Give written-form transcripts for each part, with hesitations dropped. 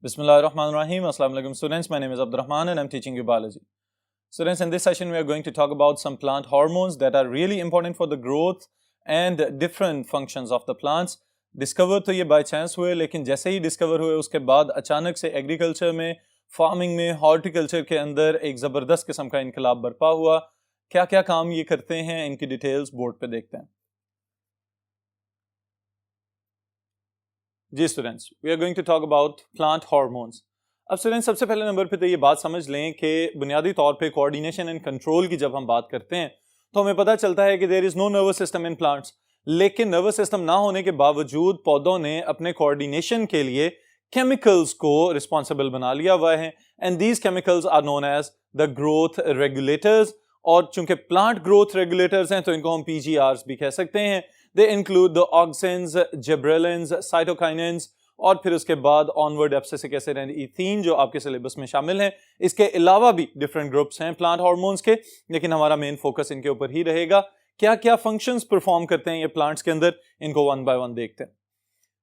Bismillahirrahmanirrahim. Assalamu alaikum students. My name is Abdurrahman and I'm teaching you biology. Students, in this session we are going to talk about some plant hormones that are really important for the growth and different functions of the plants. Discover तो ये by chance हुए, लेकिन जैसे ही discover हुए उसके बाद अचानक से एग्रीकल्चर में, फार्मिंग में, हॉर्टिकल्चर के अंदर एक ज़बरदस्त किस्म का इनकलाब बरपा हुआ। क्या क्या काम ये करते हैं, इनकी डिटेल्स बोर्ड पे देखते हैं। जी students, we are going to talk about plant hormones. अब स्टूडेंट्स, सबसे पहले नंबर पे तो ये बात समझ लें कि बुनियादी तौर पे कोऑर्डिनेशन एंड कंट्रोल की जब हम बात करते हैं तो हमें पता चलता है कि there is no nervous system in plants. लेकिन नर्वस सिस्टम ना होने के बावजूद पौधों ने अपने कोऑर्डिनेशन के लिए केमिकल्स को रिस्पॉन्सिबल बना लिया हुआ है, and these chemicals are known as the growth regulators. और चूंकि प्लांट ग्रोथ रेगुलेटर्स हैं तो इनको हम पीजीआर्स भी कह सकते हैं। They include the auxins, gibberellins, cytokinins और फिर उसके बाद onward abscisic acid and ethene जो आपके सिलेबस में शामिल हैं। इसके अलावा भी डिफरेंट ग्रुप्स हैं प्लांट हार्मोन्स के, लेकिन हमारा मेन फोकस इनके ऊपर ही रहेगा। क्या क्या फंक्शंस परफॉर्म करते हैं ये प्लांट्स के अंदर, इनको वन बाय वन देखते हैं।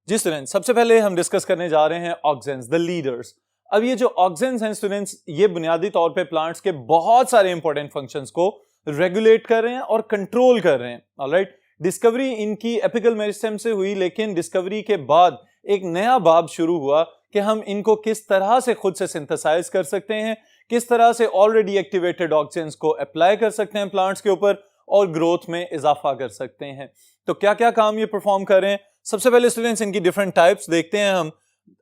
जी स्टूडेंट्स, सबसे पहले हम डिस्कस करने जा रहे हैं ऑक्सिन्स, द लीडर्स। अब ये जो ऑक्सिन्स हैं स्टूडेंट्स, ये बुनियादी तौर पे प्लांट्स के बहुत सारे इंपॉर्टेंट फंक्शंस को रेगुलेट कर रहे हैं और कंट्रोल कर रहे हैं। ऑलराइट, डिस्कवरी इनकी एपिकल मेरिस्टेम से हुई, लेकिन डिस्कवरी के बाद एक नया बाब शुरू हुआ कि हम इनको किस तरह से खुद से सिंथेसाइज कर सकते हैं, किस तरह से ऑलरेडी एक्टिवेटेड ऑक्सिन्स को अप्लाई कर सकते हैं प्लांट्स के ऊपर और ग्रोथ में इजाफा कर सकते हैं। तो क्या क्या काम ये परफॉर्म कर रहे हैं। सबसे पहले स्टूडेंट्स इनकी डिफरेंट टाइप्स देखते हैं हम।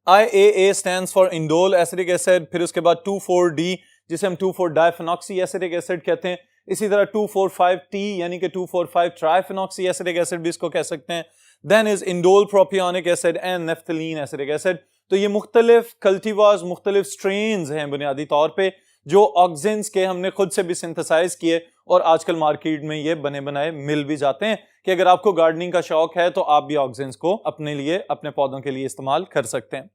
IAA stands for indole acidic acid, फिर उसके बाद 2,4-D जिसे हम 2,4-डाइफेनॉक्सी एसिडिक एसिड कहते हैं। इसी तरह 2,4,5-T यानी कि 2,4,5-ट्राइफेनॉक्सी एसिडिक एसिड भी इसको कह सकते हैं। Then is indole propionic acid and naphthalene acidic acid. तो ये मुख्तलिफ कल्टीवास, मुख्तलिफ स्ट्रेन्स हैं बुनियादी तौर पे जो ऑक्सिन्स के हमने खुद से भी सिंथेसाइज किए और आजकल मार्केट में ये बने बनाए मिल भी जाते हैं कि अगर आपको गार्डनिंग का शौक है तो आप भी ऑक्सिन्स को अपने लिए, अपने पौधों के लिए इस्तेमाल कर सकते हैं।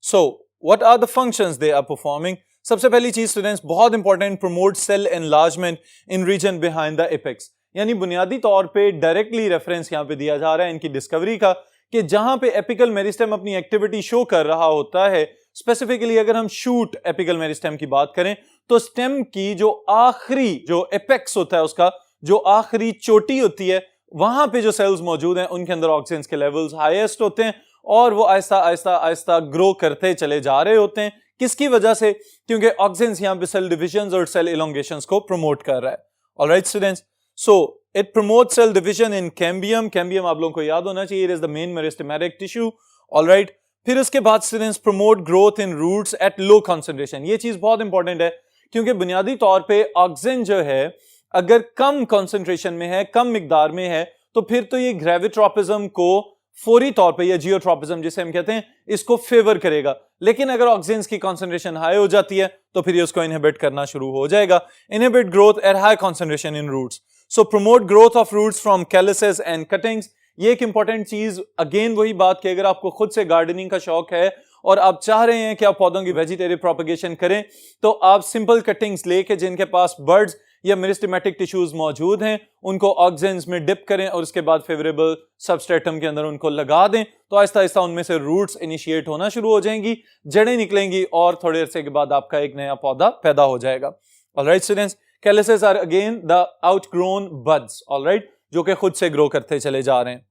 So what are the functions they are performing. सबसे पहली चीज स्टूडेंट्स बहुत important, promote cell enlargement in region behind the apex. यानी बुनियादी तौर पे डायरेक्टली रेफरेंस यहां पे दिया जा रहा है इनकी डिस्कवरी का कि जहां पे एपिकल मेरिस्टेम अपनी एक्टिविटी शो कर रहा होता है, स्पेसिफिकली अगर हम शूट एपिकल मेरिस्टेम की बात करें तो स्टेम की जो आखिरी जो एपेक्स होता है, उसका जो आखिरी चोटी होती है, वहां पे जो सेल्स मौजूद हैं उनके अंदर ऑक्सिन्स के लेवल्स हाईएस्ट होते हैं और वो आहिस्ता आहिस्ता आहिस्ता ग्रो करते चले जा रहे होते हैं। किसकी वजह से? क्योंकि ऑक्सिन्स यहां पे सेल डिविजन्स और सेल इलोंगेशंस को प्रमोट कर रहा है। Alright students, so it promote cell division in cambium. Cambium आप लोगों को याद होना चाहिए, it is the main meristematic tissue. Alright, फिर उसके बाद students promote growth in roots at low concentration. ये चीज बहुत इंपॉर्टेंट है क्योंकि बुनियादी तौर पे ऑक्सिन जो है अगर कम कंसंट्रेशन में है, कम मिकदार में है, तो फिर तो ये ग्रेविट्रोपिज्म को फौरी तौर पे, या जियोट्रोपिज्म जिसे हम कहते हैं, इसको फेवर करेगा। लेकिन अगर ऑक्सिन्स की कंसंट्रेशन हाई हो जाती है तो फिर ये उसको इनहिबिट करना शुरू हो जाएगा। Inhibit growth at high concentration in roots. So promote growth of roots from calluses and cuttings. ये एक इंपॉर्टेंट चीज, अगेन वही बात कि अगर आपको खुद से गार्डनिंग का शौक है और आप चाह रहे हैं कि आप पौधों की वेजिटेटिव प्रोपगेशन करें, तो आप सिंपल कटिंग्स लेके जिनके पास बर्ड्स या मेरिस्टेमेटिक टिश्यूज मौजूद हैं उनको ऑक्सिन्स में डिप करें और उसके बाद फेवरेबल सबस्ट्रेटम के अंदर उनको लगा दें, तो आहिस्ता आहिस्ता उनमें से रूट्स इनिशिएट होना शुरू हो जाएंगी, जड़ें निकलेंगी और थोड़े अरसे के बाद आपका एक नया पौधा पैदा हो जाएगा। Alright students, calluses are again the outgrown buds, alright, जो कि खुद से ग्रो करते चले जा रहे हैं।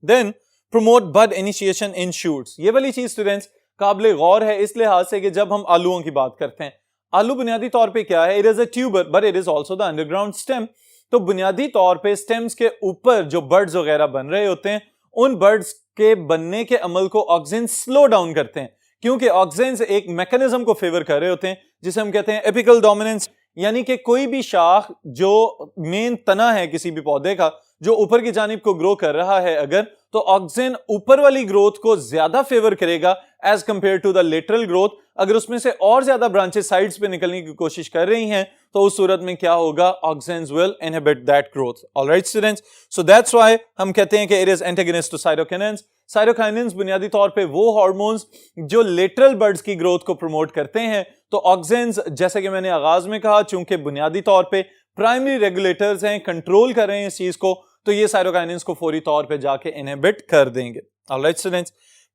Then promote bud initiation in shoots. ये वाली चीज स्टूडेंट्स काबिल गौर है इस लिहाज से कि जब हम आलूओं की बात करते हैं, आलू बुनियादी तौर पे क्या है? It is a tuber but it is also the underground stem. तो बुनियादी तौर पे स्टेम्स के ऊपर जो बर्ड्स वगैरह बन रहे होते हैं, उन बर्ड्स के बनने के अमल को ऑक्सिन स्लो डाउन करते हैं, क्योंकि ऑक्सिन्स एक मैकेनिज्म को फेवर कर रहे होते हैं जिसे हम कहते हैं एपिकल डोमिनेंस। यानी कि कोई भी शाख जो मेन तना है किसी भी पौधे का, जो ऊपर की जानिब को ग्रो कर रहा है अगर, तो ऑक्सिन ऊपर वाली ग्रोथ को ज्यादा फेवर करेगा as compare to the lateral growth. अगर उसमें से और ज्यादा ब्रांचेस साइड्स पे निकलने की कोशिश कर रही हैं तो उस सूरत में क्या होगा? Auxins will inhibit that growth. Alright students, so that's why हम कहते हैं कि it is antagonist to cytokinins. Cytokinins बुनियादी तौर पे वो हार्मोन्स जो लेटरल बर्ड्स की ग्रोथ को प्रमोट करते हैं। तो ऑक्सिन्स, जैसे कि मैंने आगाज में कहा, चूंकि बुनियादी तौर पे प्राइमरी रेगुलेटर्स हैं, कंट्रोल कर रहे हैं इस चीज को, तो ये साइटोकाइनिन्स को फौरी तौर पे जाके इनहिबिट कर देंगे। Alright students,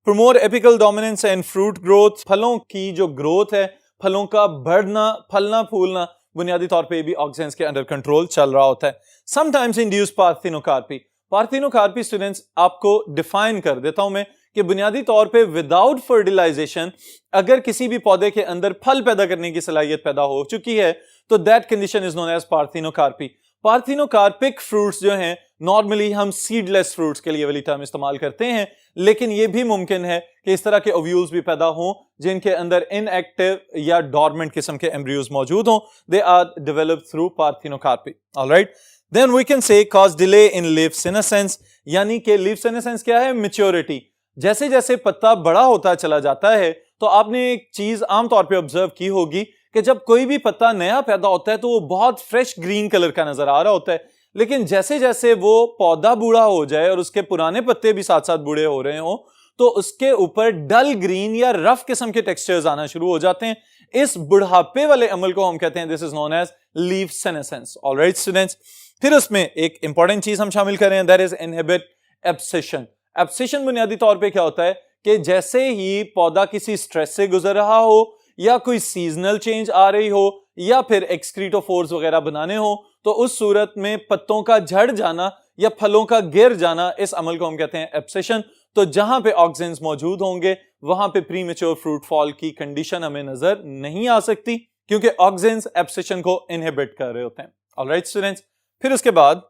promote apical dominance and fruit growth, फलों की जो ग्रोथ है, फलों का बढ़ना, फलना फूलना, बुनियादी तौर पे भी ऑक्सीजेंस के अंडर कंट्रोल चल रहा होता है। Sometimes induce parthenocarpy. Parthenocarpy students आपको डिफाइन कर देता हूं मैं कि बुनियादी तौर पे विदाउट फर्टिलाइजेशन अगर किसी भी पौधे के अंदर फल पैदा करने की सलाहियत पैदा हो चुकी है तो that condition is known as parthenocarpy. Parthenocarpic fruits जो हैं नॉर्मली हम सीडलेस फ्रूट्स के लिए वाली टर्म इस्तेमाल करते हैं, लेकिन यह भी मुमकिन है कि इस तरह के ओव्यूल्स भी पैदा हों जिनके अंदर इनएक्टिव या डॉर्मेंट किस्म के एम्ब्रियोज मौजूद हों। They are developed through parthenocarpy. Alright, then we can say cause delay in leaf senescence, यानी कि लीफ सेनेसेंस क्या है? मैच्योरिटी। जैसे जैसे पत्ता बड़ा होता चला जाता है तो आपने एक चीज आमतौर पे ऑब्जर्व की होगी कि जब कोई भी पत्ता नया पैदा होता है तो वो बहुत फ्रेश ग्रीन कलर का नजर आ रहा होता है, लेकिन जैसे जैसे वो पौधा बूढ़ा हो जाए और उसके पुराने पत्ते भी साथ साथ बूढ़े हो रहे हो तो उसके ऊपर डल ग्रीन या रफ किस्म के टेक्सचर्स आना शुरू हो जाते हैं। इस बुढ़ापे वाले अमल को हम कहते हैं this is known as leaf senescence. Alright students, फिर उसमें एक इंपॉर्टेंट चीज हम शामिल करें, that is inhibit abscission. Abscission बुनियादी तौर पे क्या होता है कि जैसे ही पौधा किसी स्ट्रेस से गुजर रहा हो या कोई सीजनल चेंज आ रही हो या फिर एक्सक्रीटोफोर्स वगैरह बनाने हो तो उस सूरत में पत्तों का झड़ जाना या फलों का गिर जाना, इस अमल को हम कहते हैं एब्सेशन। तो जहां पे ऑक्सीजेंस मौजूद होंगे वहां पे प्रीमेच्योर फ्रूट फॉल की कंडीशन हमें नजर नहीं आ सकती क्योंकि ऑक्सीजेंस एब्सेशन को इनहिबिट कर रहे होते हैं। ऑलराइट स्टूडेंट्स, फिर उसके बाद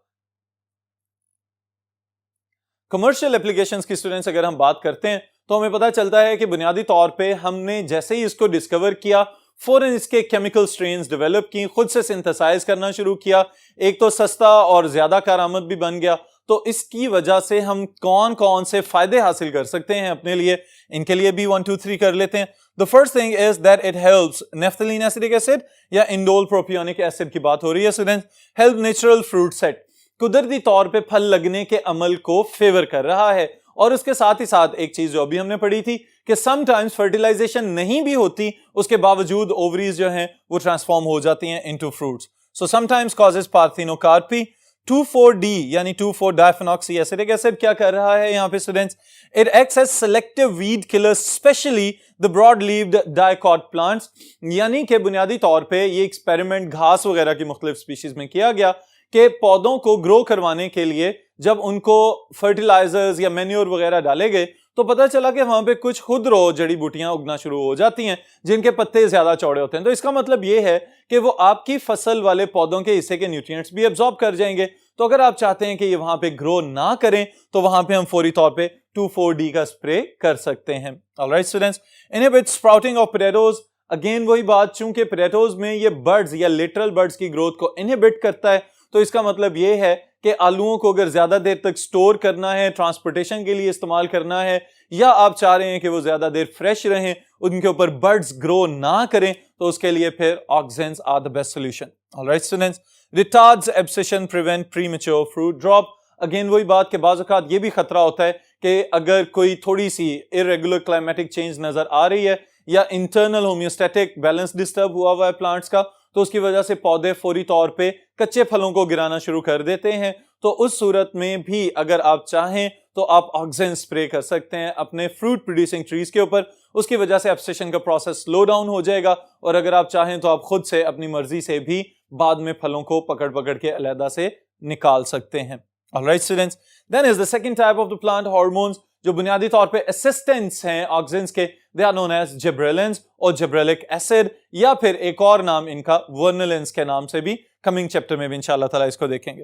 कमर्शियल एप्लीकेशंस की स्टूडेंट्स अगर हम बात करते हैं तो हमें पता चलता है कि बुनियादी तौर पे हमने जैसे ही इसको डिस्कवर किया फौरन इसके केमिकल स्ट्रेन्स डेवलप की, खुद से सिंथेसाइज करना शुरू किया। एक तो सस्ता और ज्यादा कारआमद भी बन गया। तो इसकी वजह से हम कौन कौन से फायदे हासिल कर सकते हैं अपने लिए, इनके लिए भी 1 2 3 कर लेते हैं। The first thing is that it helps naphthalene acidic acid या इंडोल प्रोपियोनिक एसिड की बात हो रही है students, help natural fruit set, कुदरती तौर पे फल लगने के अमल को फेवर कर रहा है। और उसके साथ ही साथ एक चीज जो अभी हमने पढ़ी थी कि समटाइम्स फर्टिलाइजेशन नहीं भी होती उसके बावजूद ओवरीज जो हैं वो ट्रांसफॉर्म हो जाती हैं into fruits. So sometimes causes parthenocarpy. 2,4-D यानी 2,4-डाइफेनॉक्सी एसिडिक एसिड क्या कर रहा है यहाँ पे students? It acts as selective weed killer specially the broad leaved dicot plants, यानी कि बुनियादी तौर पे ये एक्सपेरिमेंट घास वगैरह की मुख्तलिफ स्पीशीज में किया गया कि पौधों को ग्रो करवाने के लिए जब उनको फर्टिलाइजर्स या मैन्योर वगैरह डाले गए तो पता चला कि वहां पे कुछ खुदरो जड़ी बूटियां उगना शुरू हो जाती हैं जिनके पत्ते ज्यादा चौड़े होते हैं। तो इसका मतलब ये है कि वो आपकी फसल वाले पौधों के हिस्से के न्यूट्रिएंट्स भी एब्जॉर्ब कर जाएंगे। तो अगर आप चाहते हैं कि ये वहां पे ग्रो ना करें तो वहां पे हम फौरी तौर पे 2,4-D का स्प्रे कर सकते हैं। Alright students, inhibit sprouting of potatoes. Again वही बात, चूंकि पोटैटोज में ये बर्ड्स या लिटरल बर्ड्स की ग्रोथ को इनहिबिट करता है तो इसका मतलब ये है कि आलूओं को अगर ज्यादा देर तक स्टोर करना है, ट्रांसपोर्टेशन के लिए इस्तेमाल करना है, या आप चाह रहे हैं कि वो ज्यादा देर फ्रेश रहें, उनके ऊपर बर्ड्स ग्रो ना करें, तो उसके लिए फिर auxins are the best solution. Alright students, retards abscission, prevent premature fruit drop. Again वही बात के बाज़ औक़ात ये भी खतरा होता है कि अगर कोई थोड़ी सी इरेगुलर क्लाइमेटिक चेंज नजर आ रही है या इंटरनल होम्योस्टैटिक बैलेंस डिस्टर्ब हुआ हुआ है प्लांट्स का, तो उसकी वजह से पौधे फौरी तौर पे कच्चे फलों को गिराना शुरू कर देते हैं। तो उस सूरत में भी अगर आप चाहें तो आप ऑक्सीजन स्प्रे कर सकते हैं अपने फ्रूट प्रोड्यूसिंग ट्रीज के ऊपर। उसकी वजह से एब्सेशन का प्रोसेस स्लो डाउन हो जाएगा और अगर आप चाहें तो आप खुद से अपनी मर्जी से भी बाद में फलों को पकड़ पकड़ के अलहदा से निकाल सकते हैं। Alright students, then is the second type of the plant hormones जो बुनियादी तौर पे असिस्टेंट्स हैं ऑक्सीजन के, they are known as gibberellins और जिब्रेलिक एसिड, या फिर एक और नाम इनका वर्नलिन्स के नाम से भी कमिंग चैप्टर में भी इंशाअल्लाह ताला इसको देखेंगे।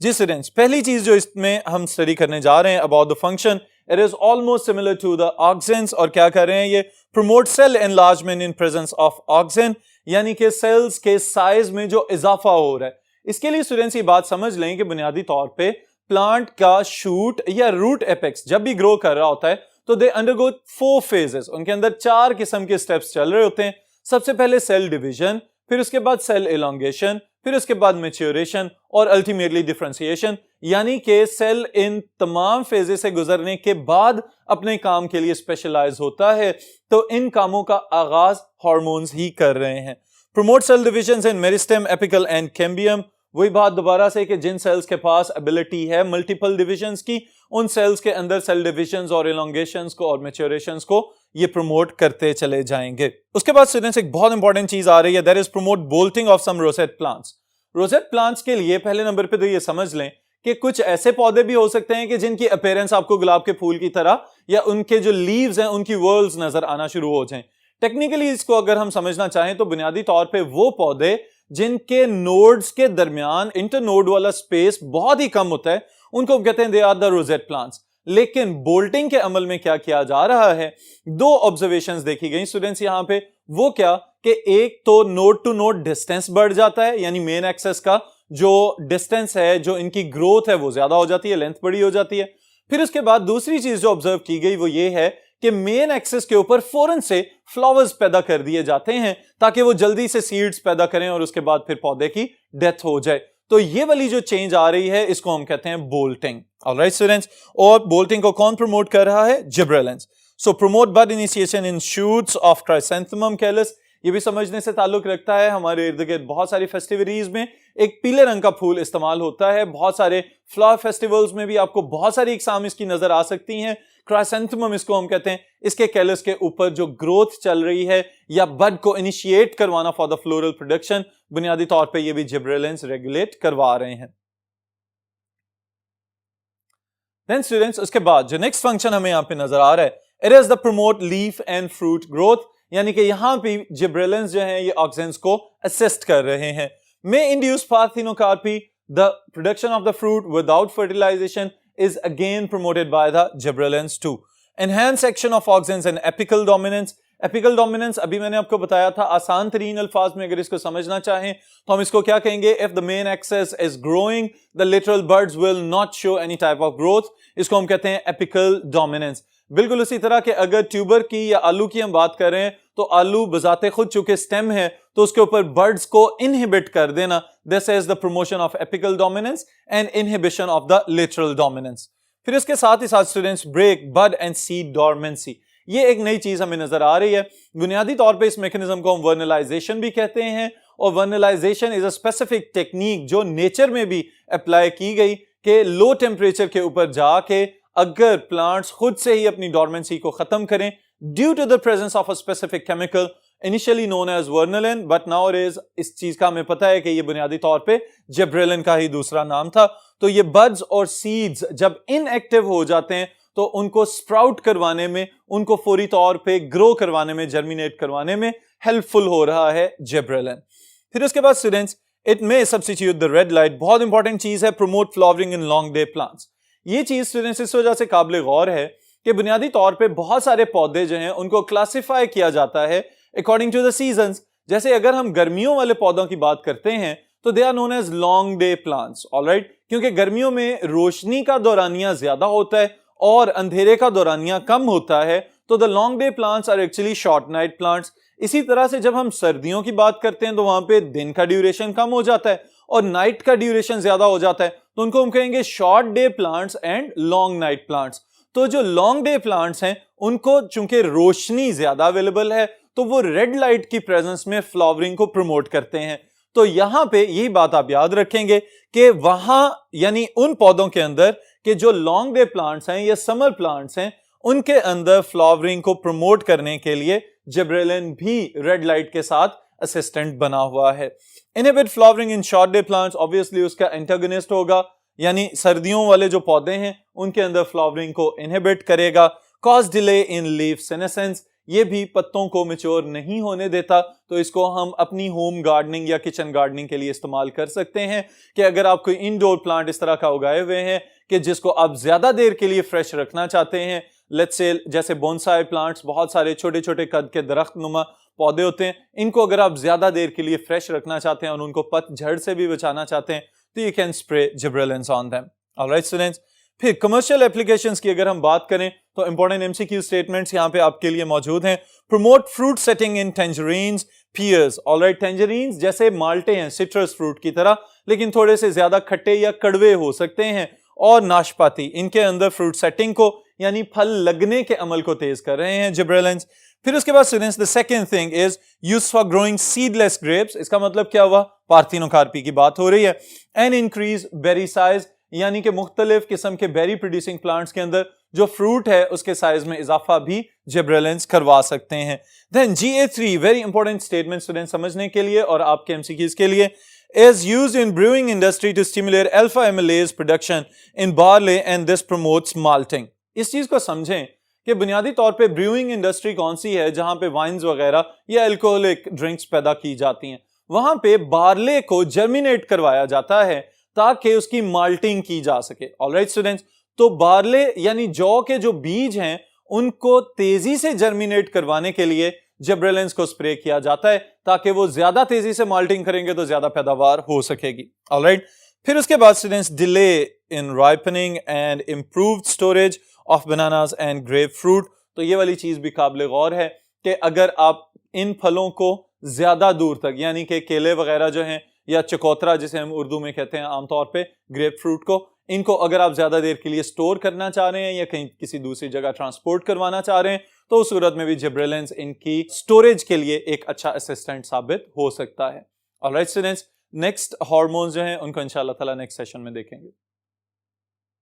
जी स्टूडेंट्स, पहली चीज जो इसमें हम स्टडी करने जा रहे हैं about the function, it is almost similar to the auxins. और क्या कर रहे हैं ये? Promote cell enlargement in presence of auxin, यानी कि सेल्स के साइज में जो इजाफा हो रहा है। इसके लिए स्टूडेंट्स ये बात समझ लें कि बुनियादी तौर पे प्लांट का शूट या रूट एपेक्स जब भी ग्रो कर रहा होता है तो दे अंडरगो 4 फेजेस, उनके अंदर 4 किस्म के स्टेप्स चल रहे होते हैं। सबसे पहले सेल डिवीजन, फिर उसके बाद सेल एलोंगेशन, फिर उसके बाद मैच्योरेशन और अल्टीमेटली डिफरेंशिएशन, यानी कि सेल इन तमाम फेजेस से गुजरने के बाद अपने काम के लिए स्पेशलाइज होता है। तो इन कामों का आगाज हार्मोन्स ही कर रहे हैं। Promote cell division in meristem, apical and cambium. वही बात दोबारा से कि जिन सेल्स के पास एबिलिटी है मल्टीपल डिविजन्स की, उन सेल्स के अंदर सेल डिविजन्स और इलोंगेशंस को और मैच्योरेशंस को ये प्रमोट करते चले जाएंगे। उसके बाद स्टूडेंट्स एक बहुत इंपॉर्टेंट चीज आ रही है, that is promote bolting of some rosette plants. Rosette plants के लिए पहले नंबर पे तो ये समझ लें कि कुछ ऐसे पौधे भी हो सकते हैं कि जिनकी अपीयरेंस आपको गुलाब के फूल की तरह या उनके जो लीव्स हैं उनकी व्हर्ल्स नजर आना शुरू हो जाएं। टेक्निकली इसको अगर हम समझना चाहें तो बुनियादी तौर पे वो पौधे जिनके नोड्स के दरमियान इंटरनोड वाला स्पेस बहुत ही कम होता है उनको कहते हैं they are the rosette plants. लेकिन बोल्टिंग के अमल में क्या किया जा रहा है, दो ऑब्जर्वेशंस देखी गई स्टूडेंट्स यहां पे। वो क्या कि एक तो नोड टू नोड डिस्टेंस बढ़ जाता है, यानी मेन एक्सेस का जो डिस्टेंस है, जो इनकी ग्रोथ है वो ज्यादा हो जाती है, लेंथ बड़ी हो जाती है। फिर उसके बाद दूसरी चीज जो ऑब्जर्व की गई वो ये है कि मेन एक्सेस के ऊपर फौरन से फ्लावर्स पैदा कर दिए जाते हैं ताकि वो जल्दी से सीड्स पैदा करें और उसके बाद फिर पौधे की डेथ हो जाए। तो ये वाली जो चेंज आ रही है इसको हम कहते हैं बोल्टिंग। ऑलराइट स्टूडेंट्स, और बोल्टिंग को कौन प्रमोट कर रहा है? Gibberellins. So promote bud initiation in shoots of chrysanthemum callus. ये भी समझने से ताल्लुक रखता है, हमारे इर्द गिर्द बहुत सारी फेस्टिविटीज में एक पीले रंग का फूल इस्तेमाल होता है, बहुत सारे फ्लावर फेस्टिवल्स में भी आपको बहुत सारी इकसाम इसकी नजर आ सकती हैं। क्राइसैंथेमम इसको हम कहते हैं, इसके कैलस के ऊपर जो ग्रोथ चल रही है या बड को इनिशिएट करवाना फॉर द फ्लोरल प्रोडक्शन, बुनियादी तौर पे ये भी जिब्रेलिन्स रेगुलेट करवा रहे हैं। देन स्टूडेंट्स उसके बाद जो नेक्स्ट फंक्शन हमें यहां पे नजर आ रहा है, it is the promote leaf and fruit growth, यानी कि यहां पे जिब्रेलिन्स जो हैं ये ऑक्सीजन को असिस्ट कर रहे हैं। May induce parthenocarpy, the production of the fruit without fertilization is again promoted by the gibberellins too. Enhance action of auxins and apical dominance. Apical dominance अभी मैंने आपको बताया था, आसान तरीन अल्फाज में अगर इसको समझना चाहें तो हम इसको क्या कहेंगे? If the main axis is growing, the lateral buds will not show any type of growth. इसको हम कहते हैं apical dominance. बिल्कुल उसी तरह के अगर ट्यूबर की या आलू की हम बात करें तो आलू बजाते खुद चूंकि स्टेम है तो उसके ऊपर बर्ड्स को इनहिबिट कर देना, this is the promotion of apical dominance and inhibition of the lateral dominance. फिर इसके साथ ही साथ students break bud and seed dormancy, ये एक नई चीज हमें नजर आ रही है। बुनियादी तौर पे इस मैकेनिज्म को हम वर्नलाइजेशन भी कहते हैं, और vernalization is a specific technique जो नेचर में भी अप्लाई की गई कि लो टेम्परेचर के ऊपर जाके अगर प्लांट्स खुद से ही अपनी डोरमेंसी को खत्म करें due to the presence of a specific chemical initially known as vernalin, but nowadays इस चीज का हमें पता है कि ये बुनियादी तौर पे जिब्रेलिन का ही दूसरा नाम था। तो ये बड्स और सीड्स जब इनएक्टिव हो जाते हैं तो उनको स्प्राउट करवाने में, उनको फौरी तौर पे ग्रो करवाने में, जर्मिनेट करवाने में हेल्पफुल हो रहा है जिब्रेलिन। फिर उसके बाद students it may substitute the red light, बहुत इंपॉर्टेंट चीज है, promote flowering in long day plants. ये चीज स्टूडेंट्स इस वजह से काबिल गौर है कि बुनियादी तौर पे बहुत सारे पौधे जो हैं उनको क्लासिफाई किया जाता है अकॉर्डिंग टू द सीजन्स। जैसे अगर हम गर्मियों वाले पौधों की बात करते हैं तो they are known as long day plants, alright, क्योंकि गर्मियों में रोशनी का दौरानिया ज्यादा होता है और अंधेरे का दौरानिया कम होता है, तो the long day plants are actually short night plants. इसी तरह से जब हम सर्दियों की बात करते हैं तो वहां पे दिन का ड्यूरेशन कम हो जाता है और नाइट का ड्यूरेशन ज्यादा हो जाता है, तो उनको हम कहेंगे short day plants and long night plants. तो जो लॉन्ग डे प्लांट्स हैं उनको चूंकि रोशनी ज्यादा अवेलेबल है तो वो रेड लाइट की प्रेजेंस में फ्लावरिंग को प्रमोट करते हैं। तो यहां पे यही बात आप याद रखेंगे कि वहां यानी उन पौधों के अंदर कि जो लॉन्ग डे प्लांट्स हैं या समर प्लांट्स हैं उनके अंदर फ्लावरिंग को प्रमोट करने के लिए जिब्रेलिन भी रेड लाइट के साथ असिस्टेंट बना हुआ है। Inhibit flowering in short day plants, obviously उसका एंटागोनिस्ट होगा, यानी सर्दियों वाले जो पौधे हैं उनके अंदर फ्लावरिंग को इनहिबिट करेगा। Cause delay in leaf senescence, ये भी पत्तों को मैच्योर नहीं होने देता, तो इसको हम अपनी होम गार्डनिंग या किचन गार्डनिंग के लिए इस्तेमाल कर सकते हैं कि अगर आप कोई इंडोर प्लांट इस तरह का उगाए हुए हैं कि जिसको आप ज्यादा देर के लिए फ्रेश रखना चाहते हैं, लेट्स से जैसे बोनसाई प्लांट्स, बहुत सारे छोटे छोटे कद के दरख्त नुमा पौधे होते हैं, इनको अगर आप ज्यादा देर के लिए फ्रेश रखना चाहते हैं और उनको पतझड़ से भी बचाना चाहते हैं तो you can spray gibberellins on them. Alright students, फिर कमर्शियल एप्लीकेशंस की अगर हम बात करें तो इंपॉर्टेंट एमसीक्यू स्टेटमेंट्स यहां पे आपके लिए मौजूद हैं। प्रमोट फ्रूट सेटिंग इन टेंजरीन्स, पियर्स, ऑलराइट, टेंजरीन्स जैसे माल्टे हैं सिट्रस फ्रूट की तरह लेकिन थोड़े से ज्यादा खट्टे या कड़वे हो सकते हैं, और नाशपाती, इनके अंदर फ्रूट सेटिंग को यानी फल लगने के अमल को तेज कर रहे हैं जिब्रेलिन्स। फिर उसके बाद students the second thing is use for growing seedless grapes, इसका मतलब क्या हुआ? पार्थिनोकार्पी की बात हो रही है। एंड इंक्रीज बेरी साइज, यानी कि मुख्तलिफ किस्म के बेरी प्रोड्यूसिंग प्लांट्स के अंदर जो फ्रूट है उसके साइज में इजाफा भी जिब्रेलिन्स करवा सकते हैं। Then GA3 very important statement student समझने के लिए और आपके MCQs के लिए, is used in brewing industry to stimulate alpha amylase production in barley and this promotes malting। इस चीज को समझें कि बुनियादी तौर पे ब्रूइंग इंडस्ट्री कौन सी है जहां पे वाइन्स वगैरह या अल्कोहलिक ड्रिंक्स पैदा की जाती हैं, वहां पे बार्ले को जर्मिनेट करवाया जाता है ताकि उसकी माल्टिंग की जा सके। ऑलराइट स्टूडेंट्स, तो बार्ले यानी जौ के जो बीज हैं उनको तेजी से जर्मिनेट करवाने के लिए जिब्रेलिन्स को स्प्रे किया जाता है ताकि वो ज्यादा तेजी से माल्टिंग करेंगे तो ज्यादा पैदावार हो सकेगी। ऑलराइट, फिर उसके बाद students delay in ripening and improved storage of bananas and grep fruit. तो ये वाली चीज भी काबिल गौर है कि अगर आप इन फलों को ज्यादा दूर तक, यानी कि केले वगैरह जो हैं या चकोतरा जिसे हम उर्दू में कहते हैं आमतौर पे ग्रेप फ्रूट को, इनको अगर आप ज्यादा देर के लिए स्टोर करना चाह रहे हैं या कहीं किसी दूसरी जगह ट्रांसपोर्ट करवाना चाह रहे हैं तो उस सूरत में भी जिब्रेलिन्स इनकी स्टोरेज के लिए एक अच्छा असिस्टेंट साबित हो सकता है। ऑलराइट स्टूडेंट्स, नेक्स्ट हार्मोन्स जो हैं उनको इंशाल्लाह ताला नेक्स्ट सेशन में देखेंगे।